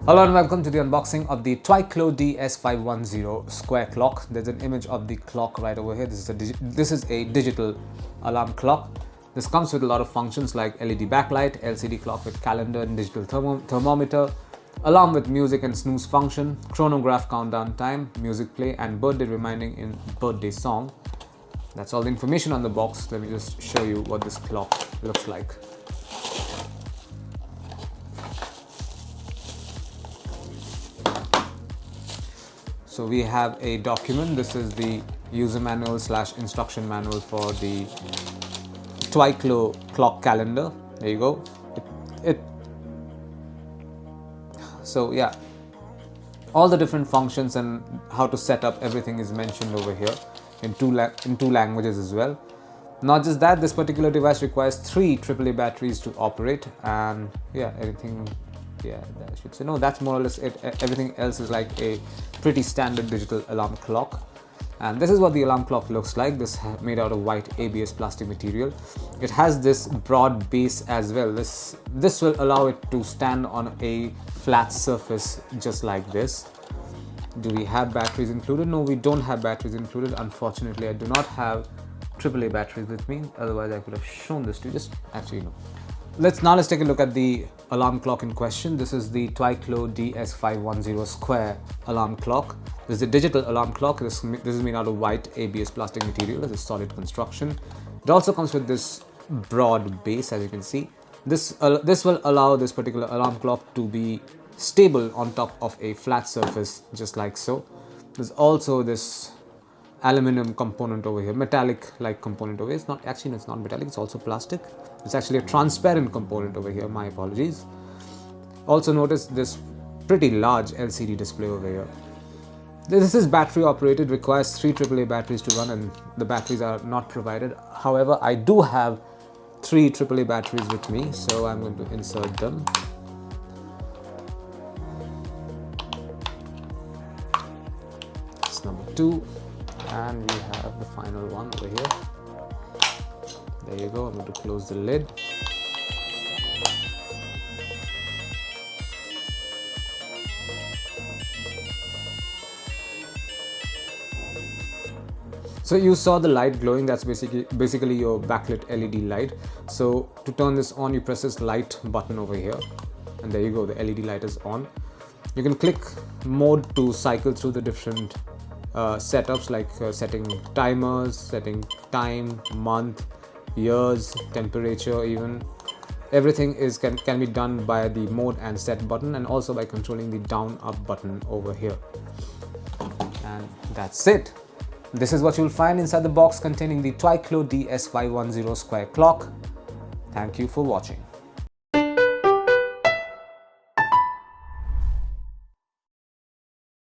Hello and welcome to the unboxing of the Twiclo DS510 square clock. There's an image of the clock right over here. This is a digital alarm clock. This comes with a lot of functions like LED backlight, LCD clock with calendar and digital thermometer, alarm with music and snooze function, chronograph countdown time, music play, and birthday reminding in birthday song. That's all the information on the box. Let me just show you what this clock looks like. So we have a document. This is the user manual / instruction manual for the Twiclo clock calendar. There you go. So yeah, all the different functions and how to set up everything is mentioned over here in two languages as well. Not just that, this particular device requires 3 AAA batteries to operate, and yeah, I should say no, that's more or less it. Everything else is like a pretty standard digital alarm clock. And this is what the alarm clock looks like. This is made out of white ABS plastic material. It has this broad base as well. This will allow it to stand on a flat surface just like this. Do we have batteries included? No, we don't have batteries included. Unfortunately, I do not have AAA batteries with me. Otherwise, I could have shown this to you. Let's take a look at the alarm clock in question. This is the Twiclo DS510 square alarm clock. This is a digital alarm clock. This is made out of white ABS plastic material. It's a solid construction. It also comes with this broad base, as you can see. This will allow this particular alarm clock to be stable on top of a flat surface, just like so. There's also this aluminum component over here, metallic like component over here. It's not metallic, it's also plastic. It's actually a transparent component over here, my apologies. Also notice this pretty large LCD display over here. This is battery operated, requires 3 AAA batteries to run, and the batteries are not provided. However, I do have 3 AAA batteries with me, so I'm going to insert them. That's number 2. And we have the final one over here. There you go. I'm going to close the lid. So you saw the light glowing. That's basically your backlit LED light. So to turn this on, you press this light button over here, and there you go. The LED light is on. You can click mode to cycle through the different setups, like setting timers, setting time, month, years, temperature, even. Everything can be done by the mode and set button, and also by controlling the down up button over here. And that's it. This is what you'll find inside the box containing the Twiclo DS510 square clock. Thank you for watching.